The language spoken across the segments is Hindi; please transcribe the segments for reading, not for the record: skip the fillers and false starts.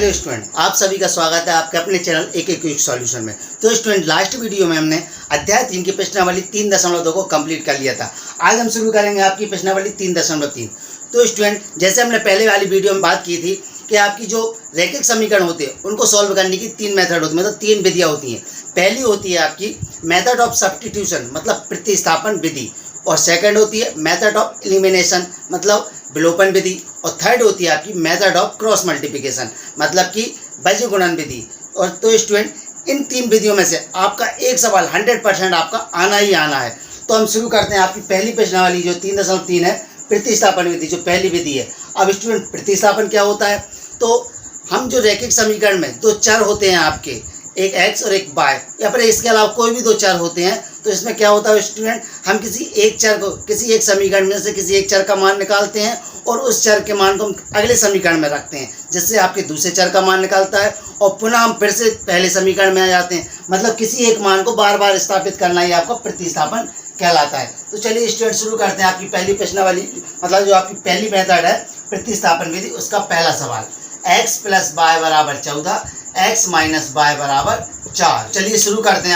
हेलो स्टूडेंट, आप सभी का स्वागत है आपके अपने चैनल एक क्विक सॉल्यूशन में। तो स्टूडेंट, लास्ट वीडियो में हमने अध्याय 3 की प्रश्नावली 3.2 को कंप्लीट कर लिया था। आज हम शुरू करेंगे आपकी प्रश्नावली 3.3। तो स्टूडेंट, जैसे हमने पहले वाली वीडियो में बात की थी कि आपकी जो रैखिक समीकरण होते हैं उनको सॉल्व करने की 3 मेथड होती है, मतलब 3 विधियाँ होती हैं। पहली होती है आपकी मेथड ऑफ सब्स्टिट्यूशन, मतलब प्रतिस्थापन विधि, और सेकंड होती है मेथड ऑफ एलिमिनेशन, मतलब विलोपन विधि, और थर्ड होती है आपकी मेथड ऑफ क्रॉस मल्टीप्लिकेशन, मतलब कि बीज गुणन विधि। और तो स्टूडेंट, इन 3 विधियों में से आपका एक सवाल 100% आपका आना ही आना है। तो हम शुरू करते हैं आपकी पहली प्रश्नावली जो 3.3 है, प्रतिस्थापन विधि, जो पहली विधि है। अब स्टूडेंट, प्रतिस्थापन क्या होता है? तो हम जो रैखिक समीकरण में 2 चर होते हैं आपके, एक x और एक y, या फिर इसके अलावा कोई भी 2 चर होते हैं, तो इसमें क्या होता है स्टूडेंट, हम किसी एक चर को, किसी एक समीकरण में से किसी एक चर का मान निकालते हैं और उस चर के मान को हम अगले समीकरण में रखते हैं, जिससे आपके दूसरे चर का मान निकालता है और पुनः हम फिर से पहले समीकरण में आ जाते हैं। मतलब किसी एक मान को बार बार स्थापित करना ही आपका प्रतिस्थापन कहलाता है। तो चलिए स्टूडेंट, शुरू करते हैं आपकी पहली प्रश्नावली, मतलब जो आपकी पहली मेथड है प्रतिस्थापन विधि, उसका पहला सवाल। x + y = 14, x - y = 4। चलिए शुरू करते हैं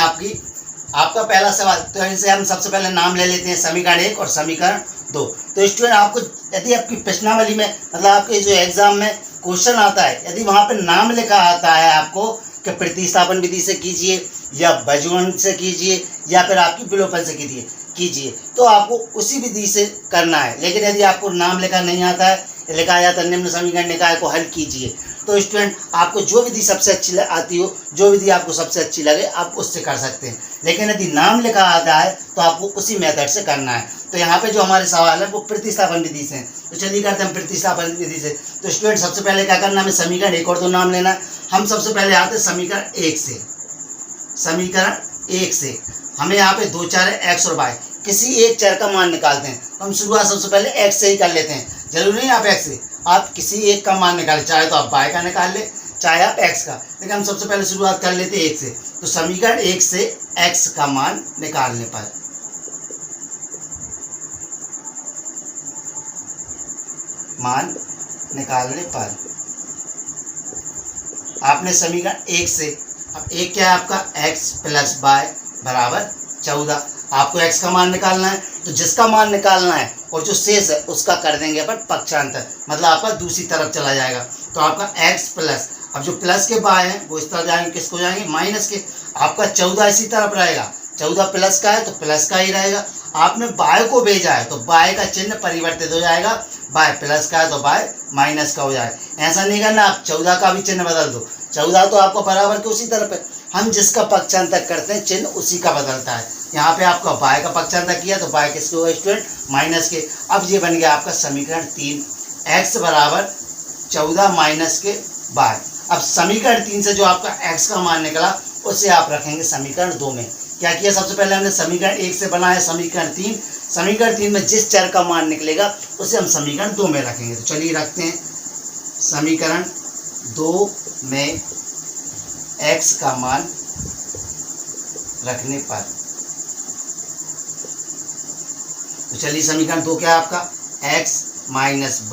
आपका पहला सवाल। तो इनसे हम सबसे पहले नाम ले लेते हैं, समीकरण 1 और समीकरण 2। तो स्टूडेंट, आपको यदि आपकी प्रश्नावली में, मतलब आपके जो एग्जाम में क्वेश्चन आता है, यदि वहाँ पे नाम लिखा आता है आपको कि प्रतिस्थापन विधि से कीजिए या बीज गुणन से कीजिए या फिर आपकी विलोपन से कीजिए, तो आपको उसी विधि से करना है। लेकिन यदि आपको नाम लिखा नहीं आता है, लिखा जाता है निम्न समीकरण निकाय को हल कीजिए, तो स्टूडेंट आपको जो विधि सबसे अच्छी आती हो, जो विधि आपको सबसे अच्छी लगे, आप उससे कर सकते हैं। लेकिन यदि नाम लिखा आता है तो आपको उसी मेथड से करना है। तो यहाँ पे जो हमारे सवाल है वो प्रतिस्थापन विधि से हैं। तो चलिए करते हैं प्रतिस्थापन विधि से। तो स्टूडेंट, सबसे पहले क्या करना है, हमें समीकरण 1 और 2 नाम लेना है। हम सबसे पहले आते हैं समीकरण 1 से। समीकरण 1 से हमें यहाँ पे 2 चर है, x और y, किसी एक चर का मान निकालते हैं। तो हम शुरुआत सबसे पहले x से ही कर लेते हैं। जरूरी नहीं आप x से, आप किसी एक का मान निकालें, चाहे तो आप y का निकाल ले, चाहे आप x का, लेकिन हम सबसे पहले शुरुआत कर लेते हैं 1 से। तो समीकरण 1 से x का मान निकालने पर आपने समीकरण 1 से, अब 1 क्या है आपका, x + y = 14। आपको x का मान निकालना है, तो जिसका मान निकालना है और जो शेष है उसका कर देंगे अपन पक्षांतर, मतलब आपका दूसरी तरफ चला जाएगा। तो आपका x प्लस, अब जो प्लस के बाय हैं वो इस तरफ जाएंगे, किसको जाएंगे, माइनस के। आपका 14 इसी तरफ रहेगा, 14 प्लस का है तो प्लस का ही रहेगा। आपने बाय को भेजा है तो बाय का चिन्ह परिवर्तित हो जाएगा, बाय प्लस का है तो बाय माइनस का हो जाएगा। ऐसा नहीं करना आप 14 का भी चिन्ह बदल दो, 14 तो आपको बराबर के उसी तरफ है। हम जिसका पक्षांतर करते हैं चिन्ह उसी का बदलता है। यहाँ पे आपका बाय का पक्षांतर किया तो बाय किसके होगा स्टूडेंट, माइनस के। अब ये बन गया आपका समीकरण 3, x = 14 माइनस के बाय। अब समीकरण 3 से जो आपका x का मान निकला उसे आप रखेंगे समीकरण 2 में। क्या किया, सबसे पहले हमने समीकरण 1 से बनाया समीकरण 3। समीकरण 3 में जिस चर का मान निकलेगा उसे हम समीकरण 2 में रखेंगे। तो चलिए रखते हैं समीकरण 2 में x का मान रखने पर। तो चलिए समीकरण 2 क्या है आपका, x - y =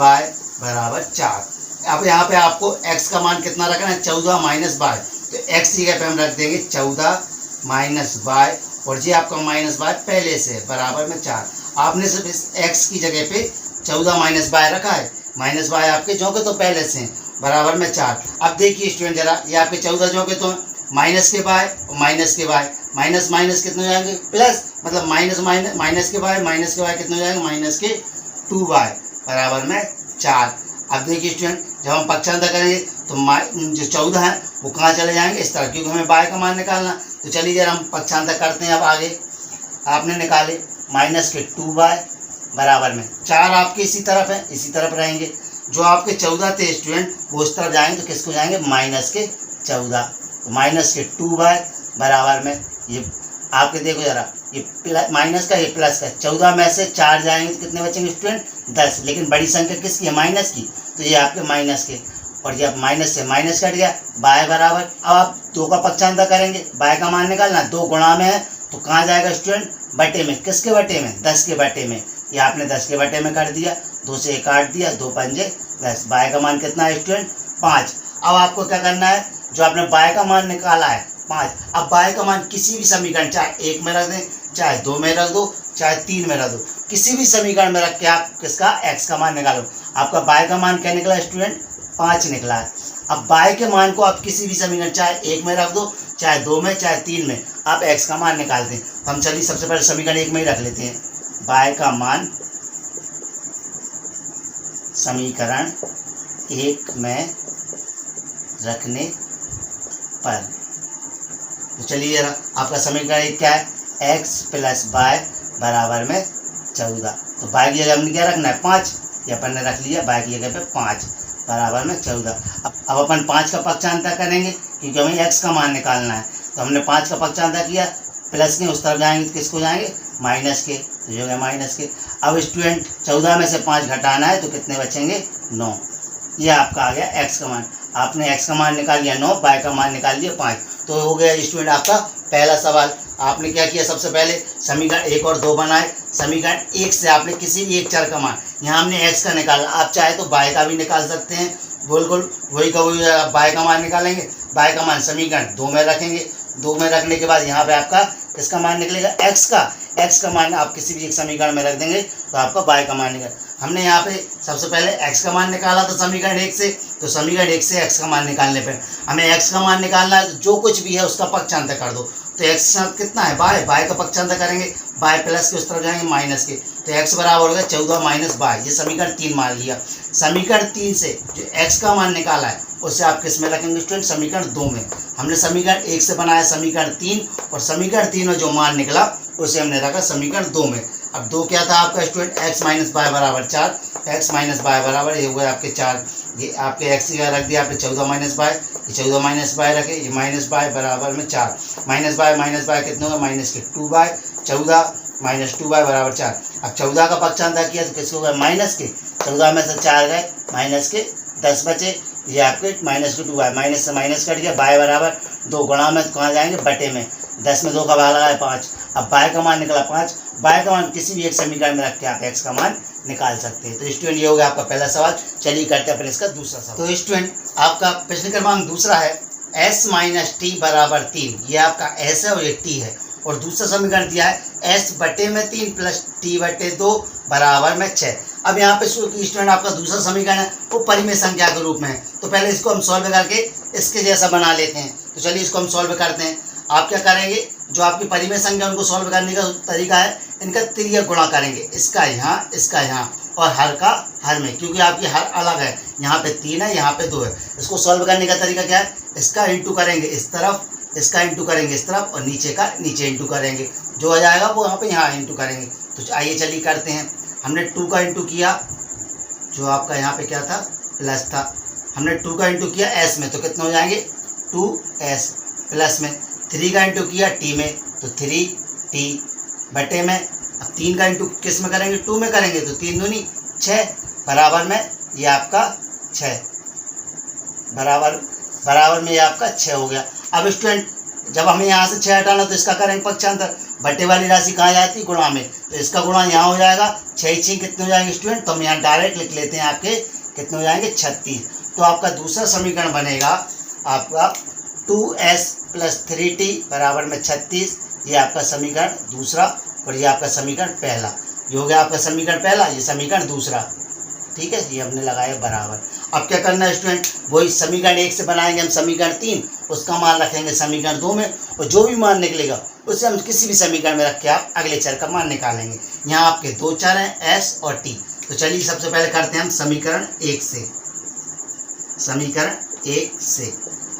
4। अब यहाँ पे आपको x का मान कितना रखना है, 14 - y। तो x की जगह पे हम रख देंगे 14 - y, और ये आपका -y पहले से है, बराबर में 4। आपने सिर्फ इस x की जगह पे 14 - y रखा है, -y आपके जो के तो पहले से हैं, बराबर में 4। अब देखिए स्टूडेंट जरा, ये आपके 14 जो के तो माइनस के y और माइनस के y, माइनस माइनस कितने हो जाएंगे, प्लस, मतलब माइनस के y कितने हो जाएंगे, -2y बराबर में 4। अब देखिए स्टूडेंट, जब हम पक्षांतर करेंगे तो जो 14 है वो कहाँ चले जाएंगे, इस तरफ, क्योंकि हमें y का मान निकालना। तो चलिए जरा हम पक्षांतर करते हैं। अब आगे आपने निकाले -2y बराबर में 4, आपके इसी तरफ है, इसी तरफ रहेंगे। जो आपके 14 थे स्टूडेंट वो इस तरफ जाएंगे तो किसको जाएंगे, -14। तो -2y बराबर में, ये आपके देखो जरा, ये माइनस का, ये प्लस का, 14 में से 4 जाएंगे तो कितने बचेंगे स्टूडेंट, 10। लेकिन बड़ी संख्या किसकी है, माइनस की, तो ये आपके माइनस के, और जब माइनस से माइनस कट गया, बाय बराबर। अब आप 2 का पक्षांतर करेंगे, बाय का मान निकालना, 2 गुणा में है तो कहाँ जाएगा स्टूडेंट, बटे में। किसके बटे में, 10 के बटे में। ये आपने 10 के बटे में कर दिया, 2 से 1 काट दिया, 2 पंजे 10। बाय का मान कितना है स्टूडेंट, 5। अब आपको क्या करना है, जो आपने बाय का मान निकाला है 5, अब बाय का मान किसी भी समीकरण, चाहे 1 में रख दें, चाहे 2 में रख दो, चाहे 3 में रख दो, किसी भी समीकरण में रख के आप किसका x का मान निकालो। आपका बाय का मान क्या निकला स्टूडेंट, 5 निकला है। अब बाय के मान को आप किसी भी समीकरण, चाहे 1 में रख दो, चाहे 2 में, चाहे 3 में, आप x का मान निकालते हैं। तो हम चलिए सबसे पहले समीकरण 1 में ही रख लेते हैं। बाय का मान समीकरण 1 में रखने पर, तो चलिए जरा आपका समीकरण 1 क्या है, x प्लस बाय बराबर में 14। तो बाय की जगह हमने क्या रखना है, 5, ये अपन ने रख लिया, बाय की जगह पे 5 बराबर में 14। अब अपन 5 का पक्षांतर करेंगे क्योंकि हमें x का मान निकालना है। तो हमने 5 का पक्षांतर किया, प्लस के उस तरफ जाएंगे तो किसको जाएंगे, माइनस के, तो जो है माइनस के। अब स्टूडेंट 14 में से 5 घटाना है तो कितने बचेंगे, 9। ये आपका आ गया x का मान। आपने x का मान निकाल लिया 9, बाय का मान निकाल लिया 5। तो हो गया स्टूडेंट आपका पहला सवाल। आपने क्या किया, सबसे पहले समीकरण 1 और 2 बनाए। समीकरण 1 से आपने किसी भी एक चर का मान, यहाँ हमने x का निकाला, आप चाहे तो बाय का भी निकाल सकते हैं, बिल्कुल वही का वही बाय का मान निकालेंगे। बाय का मान समीकरण 2 में रखेंगे, 2 में रखने के बाद यहाँ पे आपका किसका मान निकलेगा, x का मान आप किसी भी एक समीकरण में रख देंगे तो आपका बाय का मान निकलेगा। हमने यहाँ पे सबसे पहले x का मान निकाला था समीकरण 1 से, तो समीकरण 1 से x का मान निकालने पर हमें x का मान निकालना है, तो जो कुछ भी है उसका पक्षांतर कर दो। तो x साथ कितना है, बाय का पक्षांतर करेंगे, बाय प्लस के उस तरफ जाएंगे माइनस के, तो x बराबर हो गया 14 माइनस बाय। ये समीकरण 3 मान लिया। समीकरण 3 से जो x का मान निकाला है उसे आप किस में रखेंगे स्टूडेंट, समीकरण 2 में। हमने समीकरण 1 से बनाया समीकरण 3, और समीकरण 3 में जो मान निकला उसे हमने रखा समीकरण 2 में। अब 2 क्या था आपका स्टूडेंट, x माइनस बाय बराबर 4, x माइनस बाय बराबर ये हुए आपके 4, ये आपके x का रख दिया आपने 14 माइनस बाय, ये 14 माइनस बाय रखे, ये माइनस बाय बराबर में 4, माइनस बाय कितने होगा, माइनस के 2 बाय, 14 माइनस 2 बाय बराबर 4। अब 14 का पक्षांतर किया तो किसको होगा, माइनस के, 14 में से 4 गए, माइनस के 10 बचे, ये आपके माइनस के 2 बाय, माइनस से माइनस कट गया, बाय बराबर 2, गुणा में कहाँ जाएंगे, बटे में, 10 में 2 का भाग लगाए 5। अब बाय का मान निकला 5, बाय का मान किसी भी एक समीकरण में रख के आप x का मान निकाल सकते हैं। तो स्टूडेंट ये हो गया आपका पहला सवाल। चलिए करते हैं अपने इसका दूसरा सवाल। तो स्टूडेंट आपका प्रश्न क्रमांक दूसरा है, s माइनस टी बराबर 3। ये आपका s है और ये t है, और दूसरा समीकरण दिया है s बटे में 3 प्लस t बटे 2 बराबर में 6। अब यहाँ पे स्टूडेंट आपका दूसरा समीकरण है वो परिमेय संख्या के रूप में है, तो पहले इसको हम सॉल्व करके इसके जैसा बना लेते हैं। तो चलिए इसको हम सॉल्व करते हैं। आप क्या करेंगे, जो आपकी परिमेय संख्या उनको सॉल्व करने का तरीका है, इनका तिर्यक गुणा करेंगे, इसका यहाँ और हर का हर में, क्योंकि आपकी हर अलग है, यहाँ पे 3 है, यहाँ पे 2 है। इसको सॉल्व करने का तरीका क्या है, इसका इंटू करेंगे इस तरफ, इसका इंटू करेंगे इस तरफ, और नीचे का नीचे इंटू करेंगे, जो आ जाएगा वो यहाँ पे यहाँ इंटू करेंगे। तो आइए चलिए करते हैं। हमने 2 का इंटू किया, जो आपका यहाँ पे क्या था, प्लस था, हमने 2 का इंटू किया s में, तो कितने हो जाएंगे 2s, प्लस में 3 का इंटू किया t में, तो 3t बटे में, अब 3 का इंटू किस में करेंगे, 2 में करेंगे, तो 3 दूनी 6 बराबर में ये आपका 6 बराबर में ये आपका 6 हो गया। अब स्टूडेंट जब हमें यहाँ से 6 हटाना तो इसका करेंगे पक्षांतर, बटे वाली राशि कहाँ जाती है, गुणा में, तो इसका गुणा यहाँ हो जाएगा, 6 कितने हो जाएंगे स्टूडेंट, तो हम यहाँ डायरेक्ट लिख लेते हैं, आपके कितने हो जाएंगे 36। तो आपका दूसरा समीकरण बनेगा आपका 2s प्लस 3t बराबर में 36। ये आपका समीकरण दूसरा, और ये आपका समीकरण पहला। ये हो गया आपका समीकरण पहला, ये समीकरण दूसरा, ठीक है, ये हमने लगाया बराबर। अब क्या करना है स्टूडेंट, वही समीकरण 1 से बनाएंगे हम समीकरण 3, उसका मान रखेंगे समीकरण 2 में, और जो भी मान निकलेगा उसे हम किसी भी समीकरण में रख के आप अगले चर का मान निकालेंगे। यहाँ आपके 2 चर हैं, s और t। तो चलिए सबसे पहले करते हैं हम समीकरण 1 से।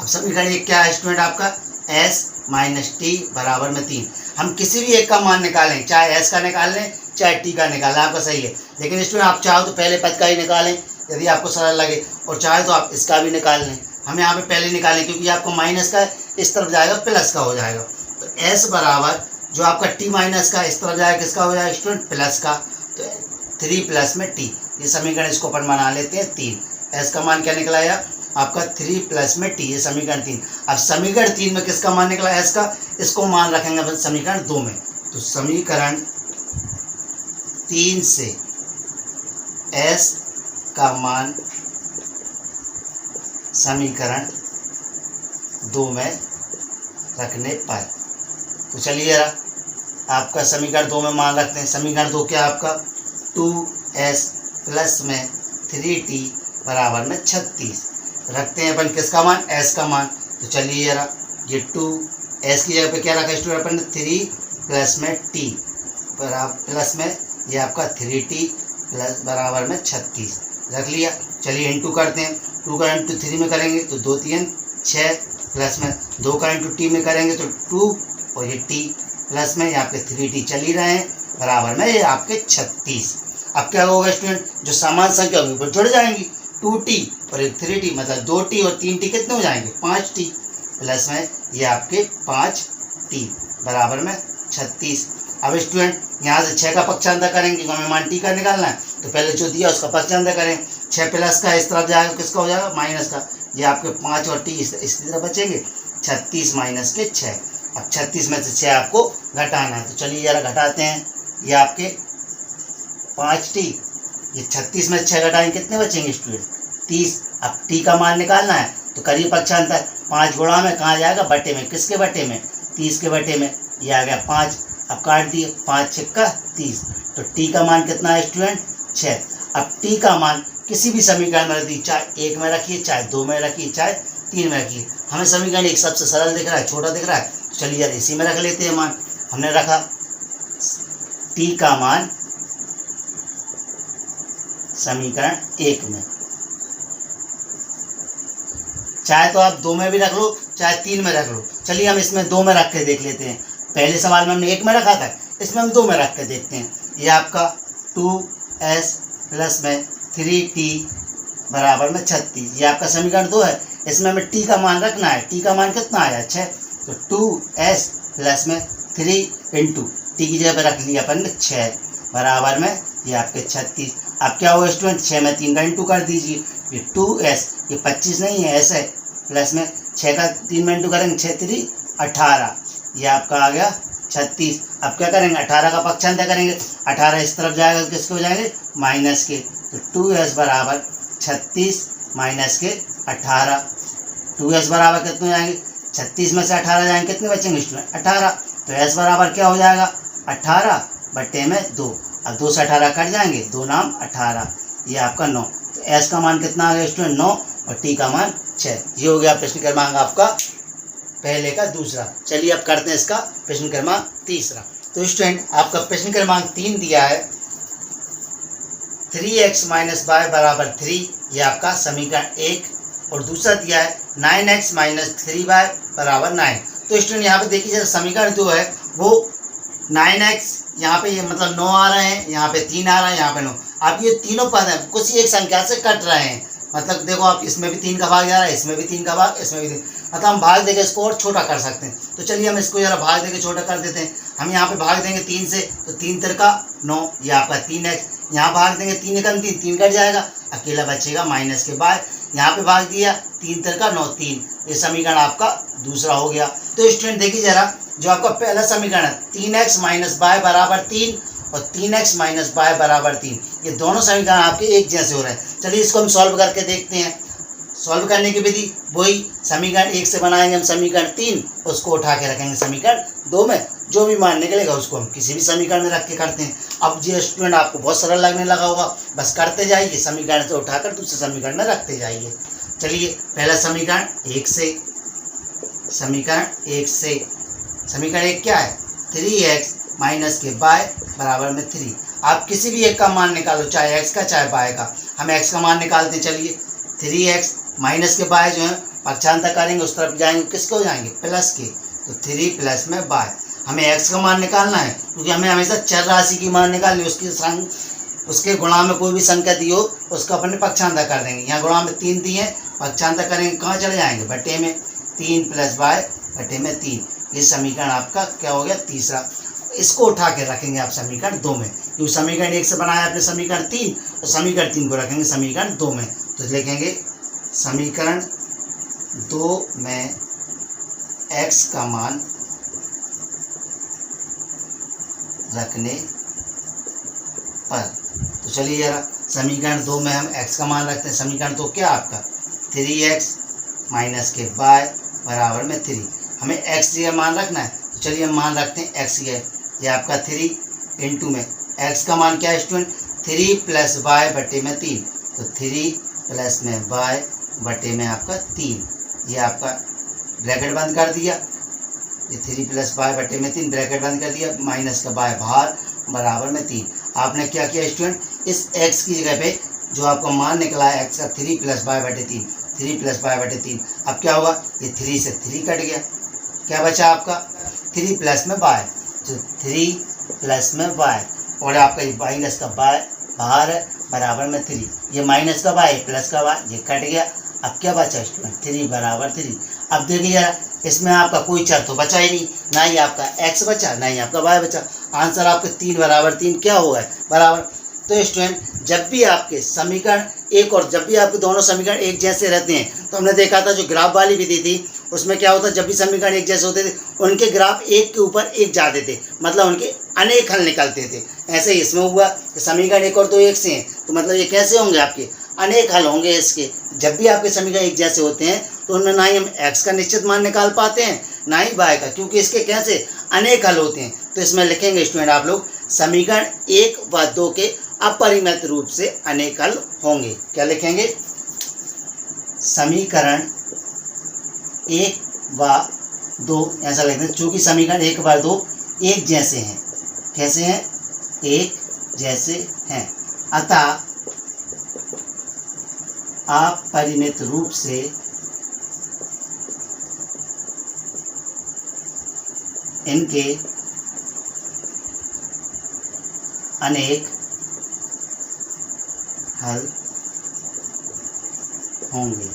अब समीकरण 1 क्या है स्टूडेंट आपका, s माइनस टी बराबर में 3। हम किसी भी एक का मान निकालें, चाहे s का निकाल लें चाहे t का निकाल लें, आपका सही है, लेकिन स्टूडेंट आप चाहो तो पहले पद का ही निकालें यदि आपको सरल लगे, और चाहे तो आप इसका भी निकाल लें। हम यहाँ पे पहले निकालें क्योंकि आपको माइनस का इस तरफ जाएगा, प्लस का हो जाएगा। तो s बराबर जो आपका t माइनस का इस तरफ जाएगा, किसका हो जाएगा स्टूडेंट, प्लस का, तो 3 प्लस में t। ये समीकरण इसको अपन बना लेते हैं 3। s का मान क्या निकला यार आपका 3 प्लस में t, ये समीकरण 3। अब समीकरण 3 में किसका मान निकला, s का, इसको मान रखेंगे अपन समीकरण 2 में। तो समीकरण 3 से s का मान समीकरण 2 में रखने पर। तो चलिए जरा आपका समीकरण 2 में मान रखते हैं। समीकरण 2 क्या है आपका, 2s प्लस में 3t बराबर में 36 रखते हैं अपन किसका मान, s का मान। तो चलिए जरा ये 2s की जगह पे क्या रखा स्टूडेंट अपन ने, 3 प्लस में t बराबर प्लस में ये आपका 3t प्लस बराबर में 36 रख लिया। चलिए इंटू करते हैं, 2 का इंटू 3 में करेंगे तो 2 3 6 प्लस में 2 का इंटू t में करेंगे तो 2 और ये t प्लस में यहाँ पे 3t चल ही रहे हैं बराबर में ये आपके 36। अब क्या होगा स्टूडेंट, जो समान संख्या होगी वो जुड़ जाएंगी, 2t और 3t मतलब 2t और 3t कितने हो जाएंगे, 5t प्लस में ये आपके 5t बराबर में 36। अब स्टूडेंट यहाँ से 6 का पक्षांतर करेंगे, हमें मान t का निकालना है तो पहले जो दिया उसका पक्षांतर करें। 6 प्लस का इस तरफ जाएगा, किसका हो जाएगा, माइनस का, ये आपके 5 और t इस तरह बचेंगे, 36 माइनस के 6। अब 36 में से 6 आपको घटाना है तो चलिए जरा घटाते हैं। ये आपके 5t, ये 36 में 6 घटाएंगे कितने बचेंगे स्टूडेंट, 30। अब t का मान निकालना है तो करिए पक्षांतर, 5 गुणा में कहाँ जाएगा, बटे में, किसके बटे में, 30 के बटे में, ये आ गया 5। अब काट दिए, 5 6 30, तो t का मान कितना है स्टूडेंट, 6। अब t का मान किसी भी समीकरण में रख दी, चाहे 1 में रखिए, चाहे 2 में रखिए, चाहे 3 में रखिए। हमें समीकरण एक सबसे सरल दिख रहा है, छोटा दिख रहा है, तो चलिए यार इसी में रख लेते हैं मान। हमने रखा t का मान समीकरण 1 में, चाहे तो आप 2 में भी रख लो, चाहे 3 में रख लो। चलिए हम इसमें 2 में रख के देख लेते हैं। पहले सवाल में हमने 1 में रखा था, इसमें हम 2 में रख के देखते हैं। ये आपका 2s प्लस में 3t बराबर में 36, ये आपका समीकरण 2 है। इसमें हमें t का मान रखना है, t का मान कितना आया, 6। तो 2s प्लस में 3 इंटू t की जगह पर रख लिया अपन ने 6 बराबर में ये आपके 36। अब क्या हुआ स्टूडेंट, 6 में 3 का इंटू कर दीजिए, ये 2s, ये 25 नहीं है s है, प्लस में 6 का 3 में इंटू करेंगे, 6 3 18, ये आपका आ गया 36। अब क्या करेंगे, 18 का पक्षांतर करेंगे, 18 इस तरफ जाएगा तो किसके हो जाएंगे, माइनस के। तो 2s बराबर 36 माइनस के 18, 2s बराबर कितने हो जाएंगे, 36 में से 18 जाएंगे कितने बचेंगे स्टूडेंट, 18। तो s बराबर क्या हो जाएगा, 18 बटे में 2। अब 2 से 18 कट जाएंगे, 2 नाम 18, ये आपका 9। तो s का मान कितना आ गया स्टूडेंट, 9 और t का मान 6। ये हो गया प्रश्न क्रमांक आपका पहले का दूसरा। चलिए अब करते हैं इसका प्रश्न क्रमांक तीसरा। तो स्टूडेंट आपका प्रश्न क्रमांक 3 दिया है 3x माइनस वाई बराबर 3, ये आपका समीकरण 1, और दूसरा दिया है 9x माइनस 3y बराबर 9। तो स्टूडेंट यहाँ पे देखिए जरा समीकरण जो है वो 9x यहाँ पे ये मतलब 9 आ रहे हैं, यहाँ पे 3 आ रहा है, यहाँ पे 9। अब ये तीनों पद हैं कुछ एक संख्या से कट रहे हैं, मतलब देखो आप इसमें भी 3 का भाग जा रहा है, इसमें भी 3 का भाग, इसमें भी 3, मतलब हम भाग देके इसको और छोटा कर सकते हैं। तो चलिए हम इसको जरा भाग देके छोटा कर देते हैं। हम यहाँ पे भाग देंगे 3 से, तो 3 3 का 9, ये आपका 3x। यहाँ भाग देंगे 3 एकम 3, 3 कट जाएगा, अकेला बचेगा माइनस के बाद। यहाँ पे भाग दिया 3 3 का 9 3, ये समीकरण आपका दूसरा हो गया। तो स्टूडेंट देखिए जरा, जो आपका पहला समीकरण है 3x माइनस वाई बराबर 3 और 3x माइनस वाई बराबर 3, ये दोनों समीकरण आपके एक जैसे हो रहे हैं। चलिए इसको हम सॉल्व करके देखते हैं। सॉल्व करने की विधि वही, समीकरण 1 से बनाएंगे हम समीकरण 3, उसको उठा के रखेंगे समीकरण 2 में, जो भी मान निकलेगा उसको हम किसी भी समीकरण में रख के करते हैं। अब ये स्टूडेंट आपको बहुत सरल लगने लगा होगा, बस करते जाइए, समीकरण से उठाकर दूसरे समीकरण में रखते जाइए। चलिए पहला समीकरण 1 से, समीकरण 1 से, समीकरण 1 क्या है, 3x माइनस के y बराबर में 3। आप किसी भी एक का मान निकालो, चाहे x का चाहे y का। हम x का मान निकालते हैं। चलिए 3x माइनस के y जो है पक्षांतर करेंगे, उस तरफ जाएंगे, किसके हो जाएंगे, प्लस के। तो 3 प्लस में y, हमें x का मान निकालना है क्योंकि हमें हमेशा चर राशि की मान निकालनी, उसके गुणा में कोई भी संख्या दी हो उसका अपने पक्षांतर कर देंगे। यहाँ गुणा में 3 दिए, पक्षांतर करेंगे, कहाँ चले जाएंगे, बटे में। 3 प्लस y बटे में 3, ये समीकरण आपका क्या हो गया, तीसरा। इसको उठा के रखेंगे आप समीकरण 2 में, क्योंकि समीकरण 1 से बनाया आपने समीकरण 3, तो समीकरण 3 को रखेंगे समीकरण 2 में। तो लिखेंगे समीकरण 2 में x का मान रखने पर। तो चलिए जरा समीकरण 2 में हम x का मान रखते हैं। समीकरण 2 क्या आपका, 3x माइनस के वाई बराबर में 3। हमें एक्स ये मान रखना है, तो चलिए हम मान रखते हैं एक्स ये आपका 3 इंटू में एक्स का मान क्या है स्टूडेंट 3 प्लस वाई बटे में 3, तो 3 प्लस में वाई बटे में आपका 3, ये आपका ब्रैकेट बंद कर दिया, ये 3 प्लस वाई बटे में 3 ब्रैकेट बंद कर दिया, माइनस का वाई बाहर बराबर में 3। आपने क्या किया स्टूडेंट, इस x की जगह पे जो आपका मान निकला है x का 3 प्लस वाई बटे 3, 3 प्लस वाई बटे 3, अब क्या होगा ये 3 से 3 कट गया, क्या बचा आपका 3 प्लस में वाई, तो 3 प्लस में वाई और आपका ये माइनस का वाई बाहर है बराबर में 3, ये माइनस का वाई प्लस का वाई ये कट गया, अब क्या बचा स्टूडेंट 3 बराबर 3। अब देखिए जरा इसमें आपका कोई चर तो बचा ही नहीं, ना ही आपका x बचा ना ही आपका y बचा, आंसर आपके 3 बराबर 3 क्या होगा बराबर। तो स्टूडेंट जब भी आपके समीकरण एक और जब भी आपके दोनों समीकरण एक जैसे रहते हैं, तो हमने देखा था जो ग्राफ वाली विधि थी उसमें क्या होता, जब भी समीकरण एक जैसे होते थे उनके ग्राफ एक के ऊपर एक जाते थे, मतलब उनके अनेक हल निकलते थे। ऐसे ही इसमें हुआ कि समीकरण एक और दो एक से हैं, तो मतलब ये कैसे होंगे आपके अनेक हल होंगे इसके। जब भी आपके समीकरण एक जैसे होते हैं तो उनमें ना ही हम x का निश्चित मान निकाल पाते हैं ना ही y का, क्योंकि इसके कैसे अनेक हल होते हैं। तो इसमें लिखेंगे स्टूडेंट आप लोग समीकरण 1 व 2 के अपरिमित रूप से अनेक हल होंगे। क्या लिखेंगे, समीकरण 1 व 2 ऐसा लिखते हैं, चूंकि समीकरण 1 व 2 एक जैसे हैं, कैसे हैं एक जैसे हैं, अतः अपरिमित रूप से इनके अनेक हल होंगे।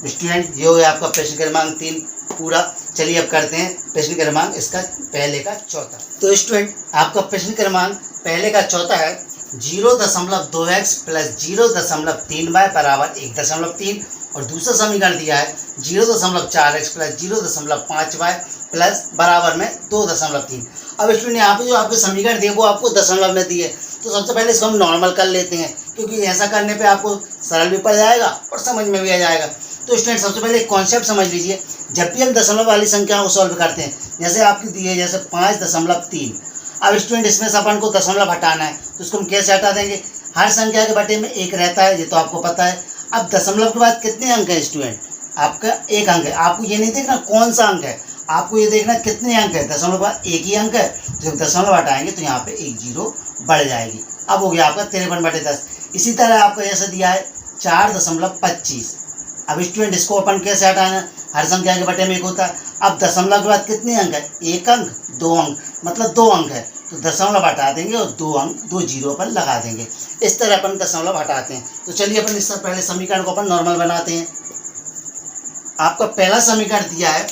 स्टूडेंट ये हो गया आपका प्रश्न क्रमांक 3 पूरा। चलिए अब करते हैं प्रश्न क्रमांक इसका पहले का चौथा। तो स्टूडेंट आपका प्रश्न क्रमांक पहले का चौथा है 0.2x प्लस 0.3y बराबर 1.3 और दूसरा समीकरण दिया है 0.4x प्लस 0.5y प्लस बराबर में 2.3। अब स्टूडेंट यहाँ पे जो आपके समीकरण दिए वो आपको दशमलव में दिए, तो सबसे पहले इसको हम नॉर्मल कर लेते हैं, क्योंकि ऐसा करने पे आपको सरल भी पड़ जाएगा और समझ में भी आ जाएगा। तो स्टूडेंट सबसे पहले एक कॉन्सेप्ट समझ लीजिए, जब भी हम दशमलव वाली संख्याओं को सॉल्व करते हैं, जैसे आपकी दी है जैसे 5.3, अब स्टूडेंट इसमें से अपन को दशमलव हटाना है, तो उसको हम कैसे हटा देंगे, हर संख्या के बटे में एक रहता है, ये तो आपको पता है। अब दशमलव के बाद कितने अंक है स्टूडेंट, आपका एक अंक है। आपको ये नहीं देखना कौन सा अंक है, आपको ये देखना कितने अंक है, दशमलव के बाद एक ही अंक है, जब दशमलव हटाएंगे तो यहाँ पे एक जीरो बढ़ जाएगी। अब हो गया आपका 53/10। इसी तरह आपको जैसे दिया है 4.25। अब स्टूडेंट इसको अपन कैसे हटाना, हर संख्या के बटे में एक होता है। अब दशमलव के बाद कितने अंक है, एक अंक दो अंक, मतलब दो अंक है, तो दशमलव हटा देंगे और दो अंक दो जीरो पर लगा देंगे। इस तरह अपन दशमलव हटाते हैं। तो चलिए अपन इससे पहले समीकरण को अपन नॉर्मल बनाते हैं। आपका पहला समीकरण दिया है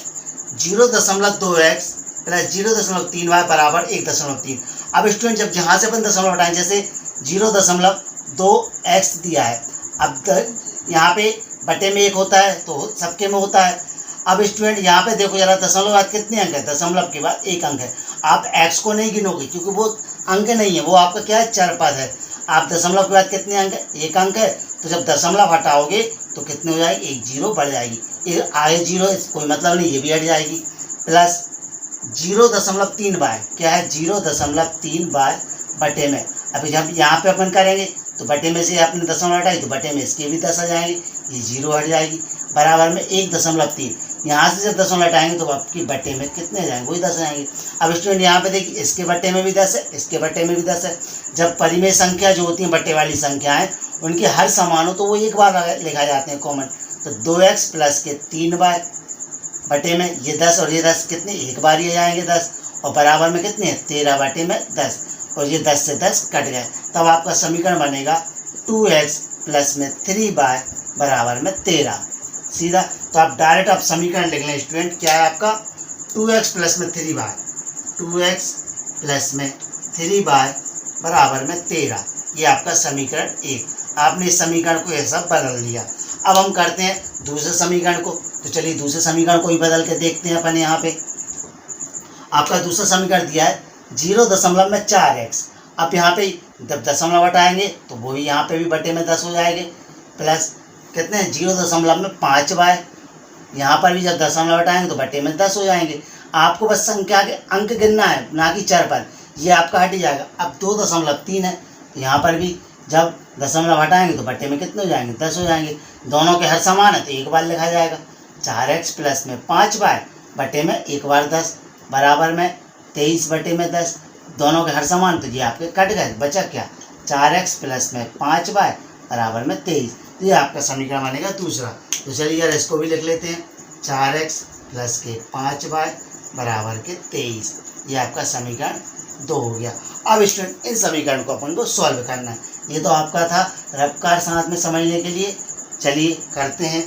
0.2x प्लस 0.3y बराबर 1.3। अब स्टूडेंट जब जहाँ से अपन दशमलव हटाएं, जैसे 0.2x दिया है, अब यहाँ पे बटे में एक होता है तो सबके में होता है। अब स्टूडेंट यहाँ पे देखो जरा दशमलव के बाद कितने अंक है, दशमलव के बाद एक अंक है। आप x को नहीं गिनोगे क्योंकि वो अंक नहीं है, वो आपका क्या है चर पद है। आप दशमलव के बाद कितने अंक है, एक अंक है, तो जब दशमलव हटाओगे तो कितने हो जाएगी, एक जीरो बढ़ जाएगी। ये आगे जीरो कोई मतलब नहीं, ये भी हट जाएगी। प्लस 0.3y क्या है, 0.3y बटे में। अभी जब यहाँ पे अपन करेंगे तो बटे में से आपने दशमलव हटाई तो बटे में इसके भी 10 आ जाएंगे, ये जीरो हट जाएगी, बराबर में 1.3। यहाँ से जब दशमलव हटाएंगे तो आपकी बटे में कितने जाएंगे, वही 10 आएंगे। अब स्टूडेंट यहाँ पे देखिए इसके बटे में भी 10 है, इसके बटे में भी 10 है। जब परिमेय संख्या जो होती है बटे वाली संख्याएं, उनके हर समान हो तो वो एक बार लिखा जाते हैं कॉमन। तो 2x प्लस के 3y बटे में ये 10 और ये 10 कितने एक बार ये जाएंगे 10, और बराबर में कितने 13 बटे में 10, और ये 10 से 10 कट गए। तब आपका समीकरण बनेगा 2x प्लस में 3y बराबर में 13 सीधा। तो आप डायरेक्ट आप समीकरण लिख लें स्टूडेंट, क्या है आपका 2x प्लस में 3y, 2x प्लस में 3y बराबर में 13, ये आपका समीकरण 1। आपने इस समीकरण को ऐसा बदल लिया। अब हम करते हैं दूसरे समीकरण को। तो चलिए दूसरे समीकरण को ही बदल के देखते हैं अपन। यहाँ पे आपका दूसरा समीकरण दिया है 0.4x। अब यहाँ पे जब दशमलव हटाएंगे तो वो भी यहाँ पे भी बटे में 10 हो जाएंगे, प्लस कितने 0.5 बाय, यहाँ पर भी जब दशमलव हटाएंगे तो बटे में 10 हो जाएंगे। आपको बस संख्या के अंक गिनना है, ना कि चर पर, ये आपका हट जाएगा। अब 2.3 है, तो यहाँ पर भी जब दशमलव हटाएंगे तो बटे में कितने हो जाएंगे 10 हो जाएंगे। दोनों के हर समान है तो एक बार लिखा जाएगा 4x प्लस में 5 बाय बटे में 1 बार 10 बराबर में 23 बटे में 10। दोनों के हर समान, तो ये आपके कट गए, बचा क्या 4x प्लस में 5 बाय बराबर में 23। तो ये आपका समीकरण बनेगा दूसरा। तो चलिए यार इसको भी लिख लेते हैं, 4x प्लस के 5 बाय बराबर के 23। ये आपका समीकरण 2 हो गया। अब स्टूडेंट इन समीकरण को अपन को सॉल्व करना है। ये तो आपका था रफ्तार साथ में समझने के लिए। चलिए करते हैं।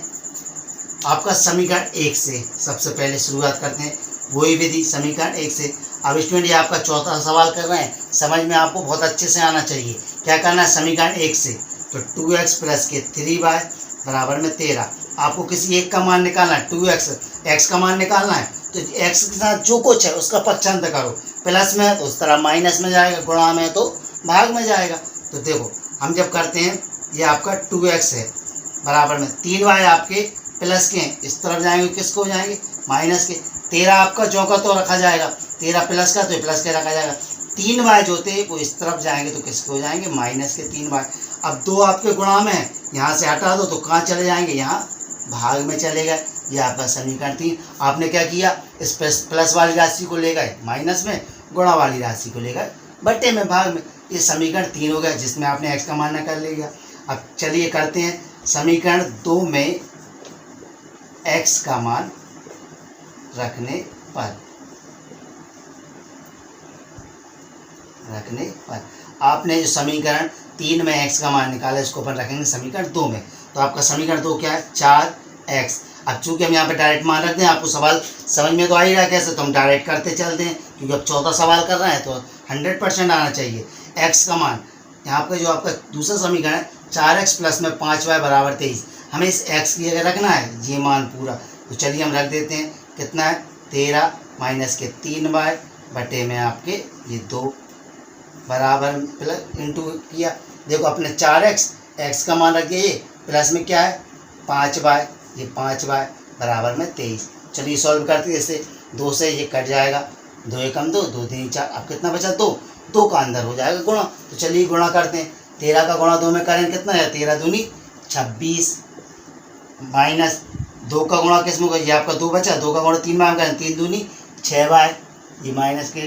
आपका समीकरण 1 से सबसे पहले शुरुआत करते हैं, वही विधि समीकरण 1 से। अब स्टूडेंट ये आपका चौथा सवाल कर रहे हैं, समझ में आपको बहुत अच्छे से आना चाहिए। क्या करना है समीकरण 1 से, तो 2x प्लस के 3 बाय बराबर में 13। आपको किसी एक का मान निकालना है, 2x x का मान निकालना है, तो x के साथ जो कुछ है उसका पक्षांतर करो। प्लस में है तो उस तरह माइनस में जाएगा, गुणा में है तो भाग में जाएगा। तो देखो हम जब करते हैं, ये आपका 2x है बराबर में 3y आपके प्लस के हैं, इस तरफ जाएंगे किसको जाएंगे माइनस के। 13 आपका जो का तो रखा जाएगा, 13 प्लस का तो प्लस के रखा जाएगा। 3y जो थे वो इस तरफ जाएंगे तो किसके हो जाएंगे माइनस के 3y। अब 2 आपके गुणा में है, यहाँ से हटा दो तो कहाँ चले जाएंगे, यहाँ भाग में चले गए। ये आपका समीकरण 3। आपने क्या किया, इस प्लस वाली राशि को ले गए माइनस में, गुणा वाली राशि को ले गए बट्टे में, भाग में। ये समीकरण 3 हो गया, जिसमें आपने x का मान निकाल लिया। अब चलिए करते हैं समीकरण 2 में x का मान रखने पर आपने जो समीकरण 3 में x का मान निकाला, इसको अपन रखेंगे समीकरण 2 में। तो आपका समीकरण 2 क्या है 4x। अब चूंकि हम यहाँ पे डायरेक्ट मान रखते हैं, आपको सवाल समझ में तो आ ही रहा है कैसे, तो हम डायरेक्ट करते चलते हैं, क्योंकि अब चौथा सवाल कर रहे हैं तो 100% आना चाहिए। x का मान यहाँ पे जो आपका दूसरा समीकरण है 4x प्लस में 5y बराबर 23, हमें इस x की जगह रखना है ये मान पूरा। तो चलिए हम रख देते हैं, कितना है 13 माइनस के 3y बटे में आपके ये 2 बराबर प्लस इंटू किया। देखो अपने 4x x का मान रख दिया, ये प्लस में क्या है 5y, ये 5y बराबर में 23। चलिए सॉल्व करते हैं। इससे 2 से ये कट जाएगा, 2 एकम 2, 2 3 4। अब कितना बचा 2 का अंदर हो जाएगा गुणा। तो चलिए गुणा करते हैं, 13 का गुणा 2 में करेंगे कितना है 13 दूनी 26 माइनस 2 का गुणा किस में होगा, ये आपका 2 बचा, 2 का गुणा 3 में हम करें 3 दूनी 6y, ये माइनस के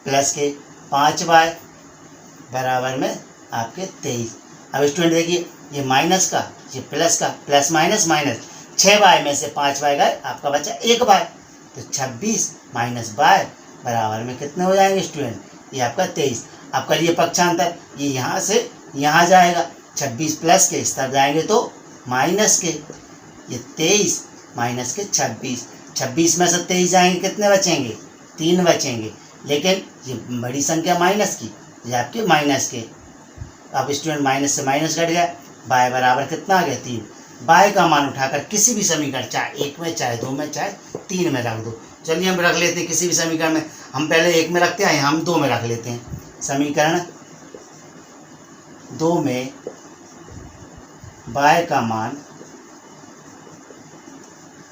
प्लस के 5y बराबर में आपके 23। अब स्टूडेंट देखिए, ये माइनस का ये प्लस का, प्लस माइनस माइनस, 6y में से 5y गए, आपका बचा 1y। तो 26 माइनस y बराबर में कितने हो जाएंगे स्टूडेंट, ये आपका 23। अब करिए पक्षांतर, ये यहाँ से यहाँ जाएगा, 26 प्लस के इस तरफ जाएंगे तो माइनस के, ये 23 माइनस के 26। 26 में से 23 जाएंगे कितने बचेंगे 3 बचेंगे, लेकिन ये बड़ी संख्या माइनस की, ये आपके माइनस के। अब स्टूडेंट माइनस से माइनस घट गया, y बराबर कितना आ गया 3। y का मान उठाकर किसी भी समीकरण, चाहे 1 में चाहे 2 में चाहे 3 में रख दो। चलिए हम रख लेते हैं किसी भी समीकरण में, हम पहले 1 में रखते हैं, हम 2 में रख लेते हैं। समीकरण 2 में y का मान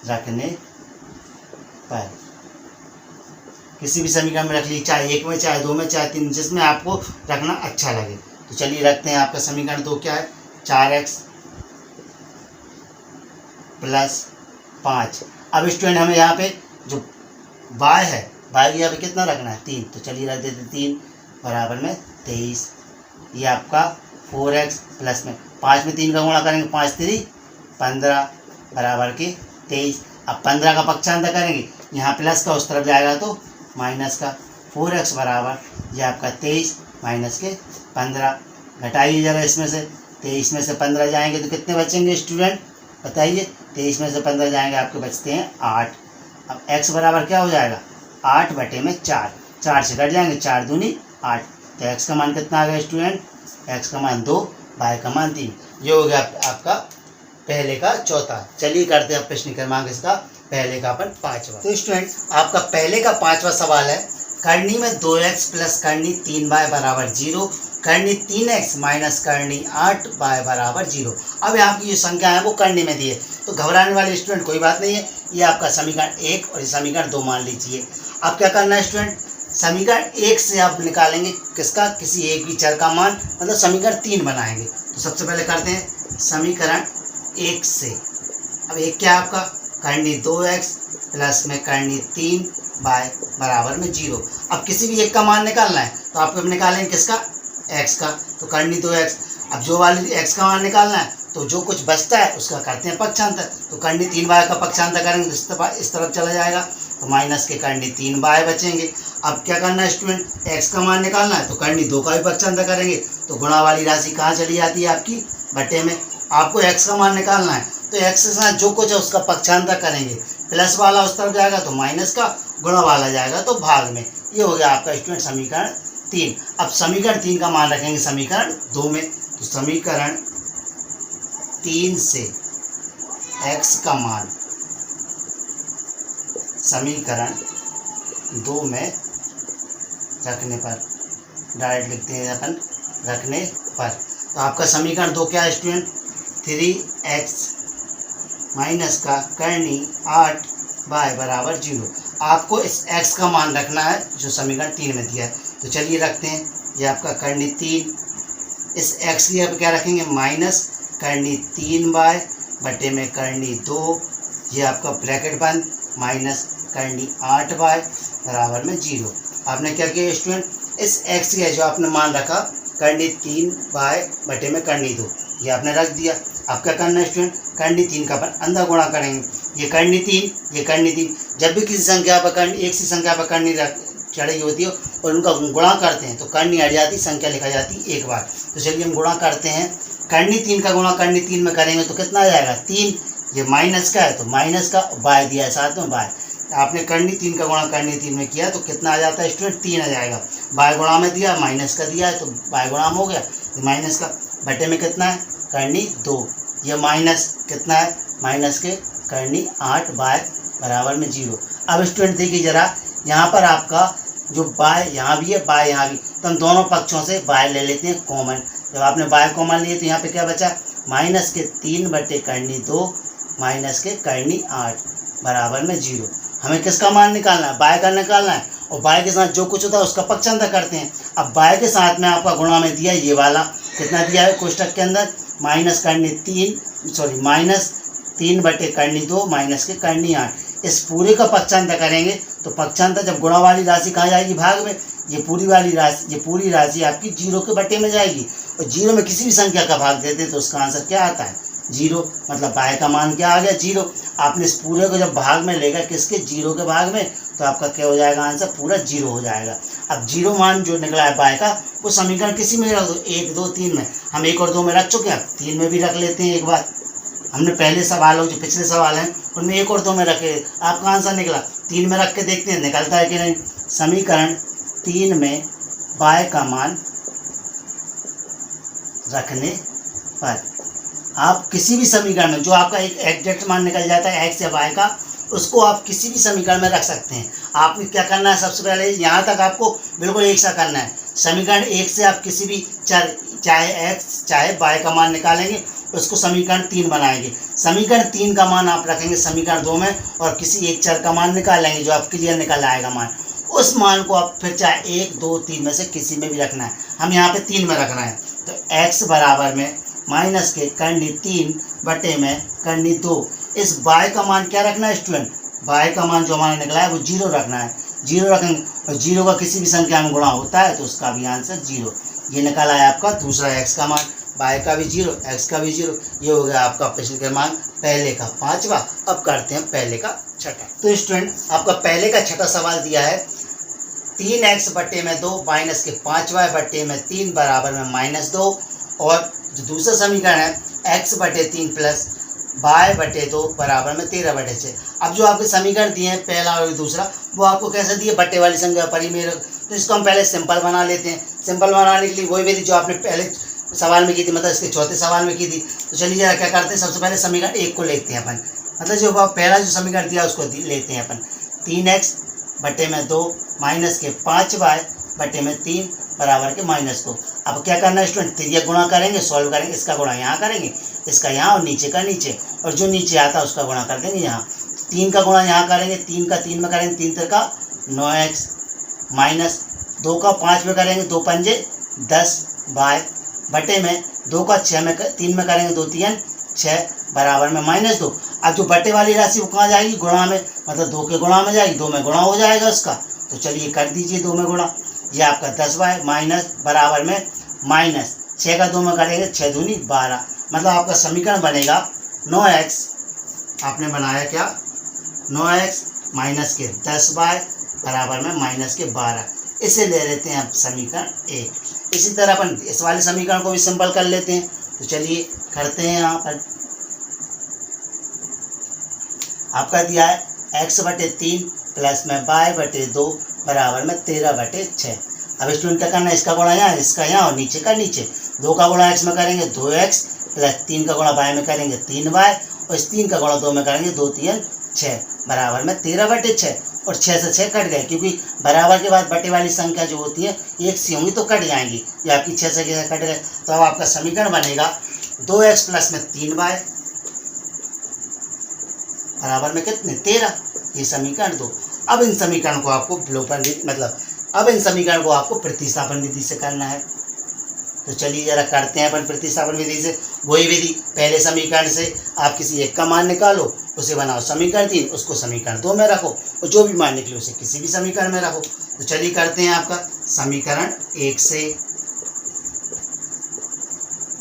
रखने पर किसी भी समीकरण में रख लीजिए, चाहे 1 में चाहे 2 में चाहे 3, जिसमें आपको रखना अच्छा लगे। तो चलिए रखते हैं। आपका समीकरण 2 क्या है 4x प्लस 5। अब स्टूडेंट हमें यहाँ पे जो y है, y यहाँ पे कितना रखना है 3, तो चलिए रख देते 3 बराबर में 23। ये आपका 4x प्लस में 5 में 3 का गुणा करेंगे, 5 3 15 बराबर के 23। अब 15 का पक्षांतर करेंगे, यहाँ प्लस का उस तरफ जाएगा तो माइनस का, 4x बराबर ये आपका 23 माइनस के 15। घटाइए जरा इसमें से, 23 में से 15 जाएंगे तो कितने बचेंगे स्टूडेंट बताइए, 23 में से 15 जाएंगे आपके बचते हैं 8। अब x बराबर क्या हो जाएगा 8 बटे में 4, 4 से कट जाएंगे, 4 दूनी 8। तो x का मान कितना आ गया स्टूडेंट, x का मान 2, y का मान 3। ये हो गया आपका पहले का चौथा। चलिए करते हैं प्रश्न क्रमांक इसका पहले का अपन 5वां। तो स्टूडेंट आपका पहले का 5वां सवाल है, करनी में 2x प्लस करनी 3y बराबर 0 करनी 3x माइनस करनी 8 y बराबर 0। अब यहाँ की जो संख्या है वो करनी में दी है, तो घबराने वाले स्टूडेंट कोई बात नहीं है, ये आपका समीकरण 1 और ये समीकरण 2 मान लीजिए। अब क्या करना है स्टूडेंट, समीकरण 1 से आप निकालेंगे किसका, किसी एक भी चर का मान, मतलब समीकरण 3 बनाएंगे। तो सबसे पहले करते हैं समीकरण 1 से। अब एक क्या है आपका, करनी 2x प्लस में करनी 3y बराबर में 0। अब किसी भी एक का मान निकालना है तो आपको निकालेंगे किसका, x का, तो करनी 2x। अब जो वाली x का मान निकालना है तो जो कुछ बचता है उसका करते हैं पक्षांतर, तो करनी 3y का पक्षांतर करेंगे तो इस तरफ चला जाएगा, तो माइनस के करनी 3y बचेंगे। अब क्या करना है स्टूडेंट, x का मान निकालना है तो करनी 2 का भी पक्षांतर करेंगे, तो गुणा वाली राशि कहाँ चली जाती है आपकी, बटे में। आपको x का मान निकालना है तो x के साथ जो कुछ है उसका पक्षांतर करेंगे, प्लस वाला उस तरफ जाएगा तो माइनस का, गुणा वाला जाएगा तो भाग में। ये हो गया आपका स्टूडेंट समीकरण 3। अब समीकरण 3 का मान रखेंगे समीकरण 2 में, तो समीकरण 3 से x का मान समीकरण 2 में रखने पर, डायरेक्ट लिखते हैं अपन रखने पर, तो आपका समीकरण 2 क्या है स्टूडेंट, 3x माइनस का करनी 8y बराबर 0। आपको इस x का मान रखना है जो समीकरण 3 में दिया है, तो चलिए रखते हैं। ये आपका करनी 3, इस x की अब क्या रखेंगे, माइनस करनी 3y बटे में करनी 2, ये आपका ब्रैकेट बंद, माइनस करनी 8y बराबर में 0। आपने क्या किया स्टूडेंट, इस x का जो आपने मान रखा करनी 3y बटे में करनी 2, ये आपने रख दिया। अब क्या करना है स्टूडेंट, करनी 3 का अपन अंदर गुणा करेंगे, ये करनी 3, ये करनी 3। जब भी किसी संख्या पर करनी, एक सी संख्या पर करनी चढ़ी होती है और उनका गुणा करते हैं तो करनी हट जाती, संख्या लिखा जाती एक बार। तो चलिए हम गुणा करते हैं, करनी 3 का गुणा करनी 3 में करेंगे तो कितना आ जाएगा 3, ये माइनस का है तो माइनस का, बाय दिया है साथ में बाय। आपने करनी 3 का गुणा करनी 3 में किया तो कितना आ जाता है स्टूडेंट, 3 आ जाएगा। बाय गुणा में दिया, माइनस का दिया है तो बाय गुणा में हो गया, तो माइनस का, बटे में कितना है करनी 2, ये माइनस कितना है, माइनस के करनी 8 बाय बराबर में 0। अब स्टूडेंट देखिए जरा, यहाँ पर आपका जो बाय यहाँ भी है, बाय यहाँ भी, तो हम दोनों पक्षों से बाय ले लेते हैं कॉमन। जब आपने बाय कॉमन लिए तो यहाँ पे क्या बचा, माइनस के 3 बटे करनी 2 माइनस के करनी 8 बराबर में 0। हमें किसका मान निकालना है, बाय का निकालना है, और बाय के साथ जो कुछ होता है उसका पक्षांतर करते हैं। अब बाय के साथ में आपका गुणा में दिया ये वाला, कितना दिया है कोष्टक के अंदर, माइनस माइनस 3 बटे करनी 2 माइनस के करनी 8। इस पूरे का पक्षांतर करेंगे तो पक्षांतर जब गुणा वाली राशि कहाँ जाएगी, भाग में। ये पूरी राशि आपकी 0 के बटे में जाएगी, और 0 में किसी भी संख्या का भाग देते हैं तो उसका आंसर क्या आता है 0, मतलब बाय का मान क्या आ गया 0। आपने इस पूरे को जब भाग में लेगा किसके, 0 के भाग में, तो आपका क्या हो जाएगा आंसर, पूरा 0 हो जाएगा। अब 0 मान जो निकला है बाय का, वो समीकरण किसी में रख दो, 1 2 3 में। हम 1 और 2 में रख चुके हैं, 3 में भी रख लेते हैं एक बार। हमने पहले सवालों जो पिछले सवाल हैं उनमें 1 और 2 में रखे, आपका आंसर निकला। 3 में रख के देखते हैं निकलता है कि नहीं। समीकरण 3 में बाय का मान रखने पर आप किसी भी समीकरण में जो आपका एक एग्जैक्ट मान निकल जाता है एक्स या वाई का, उसको आप किसी भी समीकरण में रख सकते हैं। आपने क्या करना है, सबसे पहले यहाँ तक आपको बिल्कुल एक सा करना है। समीकरण 1 से आप किसी भी चर, चाहे एक्स चाहे वाई का मान निकालेंगे, उसको समीकरण 3 बनाएंगे। समीकरण 3 का मान आप रखेंगे समीकरण 2 में, और किसी एक चर का मान निकालेंगे जो आप क्लियर निकल आएगा मान। उस मान को आप फिर चाहे 1 2 3 में से किसी में भी रखना है। हम यहाँ पे 3 में रखना है, तो x बराबर में माइनस के करनी 3 बटे में करनी 2। इस बाय का मान क्या रखना है स्टूडेंट, बाय का मान जो हमारा निकला है वो 0 रखना है। 0 रखेंगे, और 0 का किसी भी संख्या में गुणा होता है तो उसका भी आंसर 0। ये निकाला है आपका दूसरा x का मान, बाय का भी 0, x का भी 0। ये हो गया आपका प्रश्न क्रमांक पहले का 5वां। अब करते हैं पहले का छठा। तो स्टूडेंट आपका पहले का छठा सवाल दिया है 3x बटे में 2 माइनस के 5y बटे में 3 बराबर में -2, और जो दूसरा समीकरण है x बटे 3 प्लस y बटे 2 बराबर में 13 बटे 6। अब जो आपके समीकरण दिए हैं पहला और दूसरा, वो आपको कैसे दिए, बटे वाली संख्या परिमेय। तो इसको हम पहले सिंपल बना लेते हैं। सिंपल बनाने के लिए वही विधि जो आपने पहले सवाल में की थी, मतलब इसके चौथे सवाल में की थी। तो चलिए जरा क्या करते हैं, सबसे पहले समीकरण 1 को लेते हैं अपन, मतलब जो पहला जो समीकरण दिया उसको लेते हैं अपन। 3x बटे में 2 माइनस के 5y बटे में 3 बराबर के -2। अब क्या करना है स्टूडेंट, तिर्यक गुणा करेंगे, सॉल्व करेंगे, इसका गुणा यहाँ करेंगे, इसका यहाँ और नीचे का नीचे, और जो नीचे आता है उसका गुणा कर देंगे यहाँ। 3 का गुणा यहाँ करेंगे, 3 का 3 में करेंगे, 3 का 9x माइनस 2 का 5 में करेंगे, 2 पंजे 10 बाय बटे में 2 का 6 में 3 में करेंगे, 2 3 6 बराबर में -2। अब जो बटे वाली राशि वो कहाँ जाएगी, गुणा में, मतलब 2 के गुणा में जाएगी, 2 में गुणा हो जाएगा उसका। तो चलिए कर दीजिए 2 में गुणा, ये आपका 10 बाय माइनस बराबर में माइनस 6 का 2 में करेंगे, 6 दूनी 12, मतलब आपका समीकरण बनेगा 9x, आपने बनाया क्या 9x माइनस के 10 बाय बराबर में माइनस के 12, इसे ले लेते हैं आप समीकरण 1। इसी तरह अपन इस वाले समीकरण को भी सिंपल कर लेते हैं। तो चलिए करते हैं। यहाँ पर आपका दिया है x बटे 3 प्लस में y बटे 2 बराबर में 13 बटे 6। अब स्टूडेंट क्या करना है, इसका गुणा यहाँ, इसका यहाँ और नीचे का नीचे। 2 का गुणा x में करेंगे 2x प्लस 3 का गुणा y में करेंगे 3y, और इस 3 का गुणा 2 में करेंगे 2 3 6 बराबर में 13 बटे 6। और 6 से 6 कट गए, क्योंकि बराबर के बाद बटे वाली संख्या जो होती है एक सी होंगी तो कट जाएंगी, ये आपकी 6 से 6 कट गए। तो अब आपका समीकरण बनेगा 2x प्लस में 3y बराबर में कितने 13, ये समीकरण 2। अब इन समीकरण को आपको विलोपन मतलब अब इन समीकरण को आपको प्रतिस्थापन विधि से करना है। तो चलिए जरा करते हैं अपन प्रतिस्थापन विधि से। वही विधि, पहले समीकरण से आप किसी एक का मान निकालो, उसे बनाओ समीकरण 3, उसको समीकरण 2 में रखो, और जो भी मान निकले उसे किसी भी समीकरण में रखो। तो चलिए करते हैं आपका समीकरण 1 से।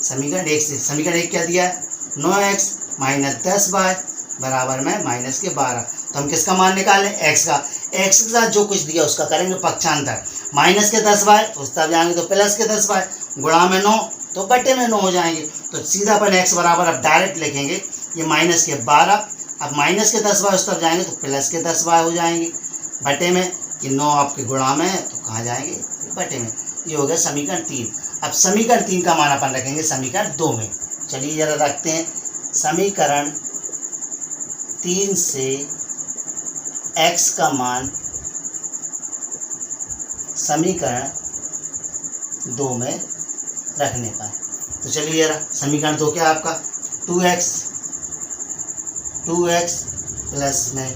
समीकरण 1 क्या दिया है, 9x माइनस 10y बराबर में माइनस के 12। तो हम किसका मान निकालें, x का। x के साथ जो कुछ दिया उसका करेंगे पक्षांतर। माइनस के 10y उस तरफ जाएंगे तो प्लस के 10y, गुणा में 9 तो बटे में 9 हो जाएंगे। तो सीधा अपन x बराबर अब डायरेक्ट लिखेंगे, ये माइनस के 12, अब माइनस के 10y उस तरफ जाएंगे तो प्लस के 10y हो जाएंगे, बटे में ये 9 आपके गुणा में है तो कहाँ जाएंगे, बटे में। ये हो गया समीकरण 3। अब समीकरण 3 का मान अपन रखेंगे समीकरण 2 में। चलिए जरा रखते हैं। समीकरण 3 से x का मान समीकरण 2 में रखने पर, तो चलिए जरा समीकरण 2 क्या आपका 2x प्लस में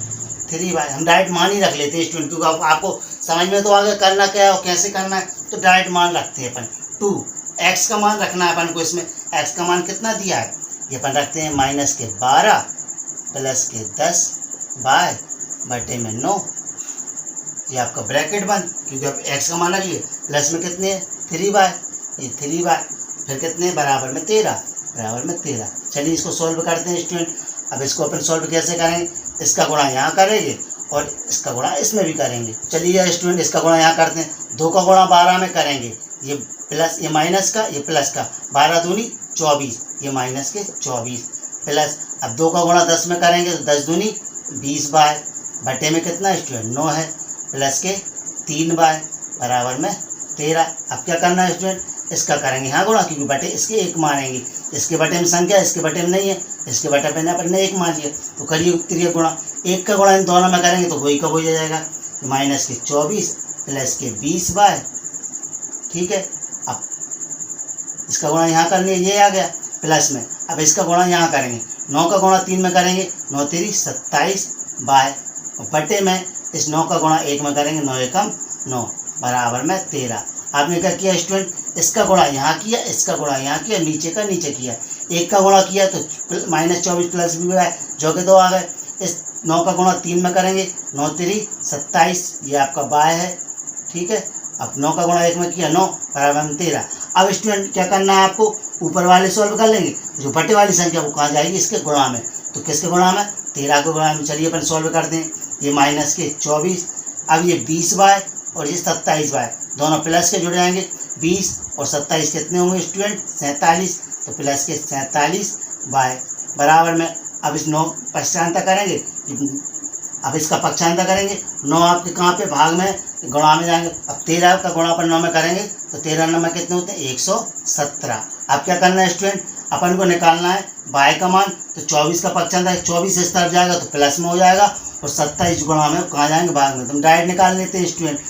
3y, हम डायरेक्ट मान ही रख लेते हैं स्टूडेंट, क्योंकि आपको समझ में तो आगे करना क्या है और कैसे करना है, तो डायरेक्ट मान रखते हैं अपन। 2x का मान रखना है अपन को, इसमें x का मान कितना दिया है, ये अपन रखते हैं माइनस के 12 प्लस के 10 बाय बटे में 9, ये आपका ब्रैकेट बंद, क्योंकि अब x का मान रखिए, प्लस में कितने 3y, ये 3y, फिर कितने बराबर में 13, बराबर में 13। चलिए इसको सॉल्व करते हैं स्टूडेंट। अब इसको अपन सॉल्व कैसे करेंगे, इसका गुणा यहाँ करेंगे और इसका गुणा इसमें भी करेंगे। चलिए स्टूडेंट इसका गुणा यहाँ करते हैं। 2 का गुणा 12 में करेंगे, ये प्लस, ये माइनस का, ये प्लस का, 12 दूनी 24, ये माइनस के 24 प्लस, अब 2 का गुणा 10 में करेंगे तो 10 दूनी 20 बाय बटे में कितना स्टूडेंट 9 है, प्लस के 3 बाय बराबर में 13। अब क्या करना है स्टूडेंट, इसका करेंगे यहाँ गुणा, क्योंकि बटे इसके 1 मानेंगे, इसके बटे में संख्या इसके बटे में नहीं है, इसके बटे पे अपन ने 1 मान लिया, तो करिए तिर्यक गुणा। 1 का गुणा इन दोनों में करेंगे तो वही का वही आ जाएगा, माइनस के 24 प्लस के 20 बाय, ठीक है। अब इसका गुणा यहाँ कर लिए, ये आ गया प्लस में। अब इसका गुणा यहाँ करेंगे, 9 का गुणा 3 में करेंगे, 9 3 27 बाय बटे में इस 9 का गुणा 1 में करेंगे, 9 एकम 9 बराबर में 13। आपने क्या किया स्टूडेंट, इसका गुणा यहाँ किया, इसका गुणा यहाँ किया, नीचे का नीचे किया। 1 का गुणा किया तो माइनस 24 प्लस भी है, जो कि 2 आ गए। इस 9 का गुणा 3 में करेंगे, 9 3 27, ये आपका बाय है, ठीक है। अब 9 का गुणा 1 में किया, 9 बराबर में 13। अब स्टूडेंट क्या करना है आपको, ऊपर वाले सॉल्व कर लेंगे, जो बटे वाली संख्या वो कहाँ जाएगी, इसके गुणा में। तो किसके गुणा में, 13 के गुणा में। चलिए अपन सॉल्व करते हैं। ये माइनस के 24, अब ये 20 बाय और ये 27 बाय, दोनों प्लस के जुड़ जाएंगे। 20 और 27 कितने होंगे स्टूडेंट 47, तो प्लस के 47 बाय बराबर में। अब इस 9 पक्षांतर करेंगे, अब इसका पक्षांतर करेंगे, 9 आपके कहाँ पे भाग में, गुणा में जाएंगे। अब 13 का गुणा अपन 9 में करेंगे तो 13 9 में कितने होते हैं 117। अब क्या करना है स्टूडेंट, अपन को निकालना है बाय का मान, तो 24 का पक्षांतर, 24 इस तरफ जाएगा तो प्लस में हो जाएगा, और 27 गुणा में कहाँ जाएंगे भाग में, तो हम डायरेक्ट निकाल लेते हैं स्टूडेंट।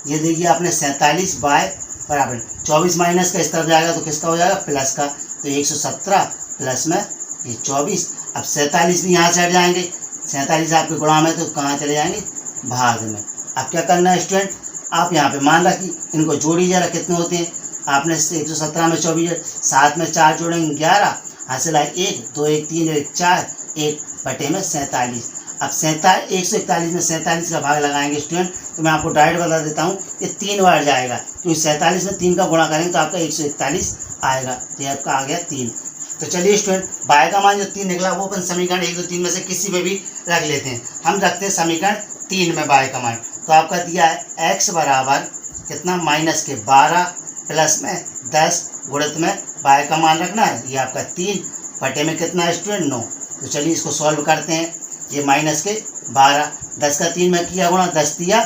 ये देखिए आपने 47 बाय बराबर 24 माइनस का इस तरफ जाएगा तो किसका हो जाएगा, प्लस का। तो 117 प्लस में ये 24। अब 47 भी यहाँ से हट जाएंगे, 47 आपके गुणा में तो कहाँ चले जाएंगे, भाग में। अब क्या करना है स्टूडेंट, आप यहाँ पे मान रखिए, इनको जोड़ी जरा कितने होते हैं। आपने 117 में 24, 7 में 4 जोड़ेंगे 11, हासिल आए 1, 2 1 3 1 4, 1 बटे में 47। अब 141 में 47 का भाग लगाएंगे स्टूडेंट, तो मैं आपको डायरेक्ट बता देता हूँ, ये 3 बार जाएगा, क्योंकि 47 में 3 का गुणा करेंगे तो आपका 141 आएगा। ये आपका आ गया 3। तो चलिए स्टूडेंट, बाय का मान जो 3 निकला वो अपन समीकरण 1 2 3 में से किसी में भी रख लेते हैं। हम रखते हैं समीकरण 3 में बाय का मान। तो आपका दिया है x बराबर कितना, माइनस के 12 प्लस में 10 गुणित में बाय का मान रखना है, ये आपका 3 बटे में कितना है स्टूडेंट, 9। तो चलिए इसको सॉल्व करते हैं। ये माइनस के 12, 10 का 3 में किया गुणा, 10 दिया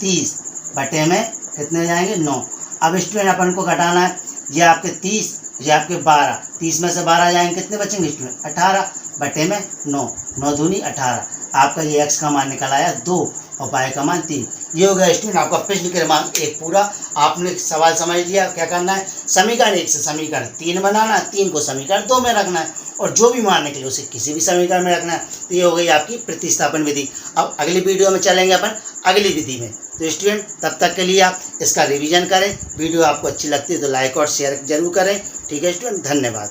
30 बटे में कितने जाएंगे, 9। अब स्टूडेंट अपन को घटाना है, ये आपके 30, ये आपके 12, 30 में से 12 जाएंगे कितने बचेंगे स्टूडेंट, 18 बटे में 9, 9 दूनी 18। आपका ये x का मान निकल आया 2 और y का मान 3। ये हो गया स्टूडेंट आपका प्रश्न क्रमांक 1 पूरा। आपने सवाल समझ लिया, क्या करना है, समीकरण 1 से समीकरण 3 बनाना है, 3 को समीकरण 2 में रखना है और जो भी मान निकले उसे किसी भी समीकरण में रखना है। तो ये हो गई आपकी प्रतिस्थापन विधि। अब अगली वीडियो में चलेंगे अपन अगली विधि में। तो स्टूडेंट तब तक के लिए आप इसका रिवीजन करें। वीडियो आपको अच्छी लगती है तो लाइक और शेयर जरूर करें। ठीक है स्टूडेंट, धन्यवाद।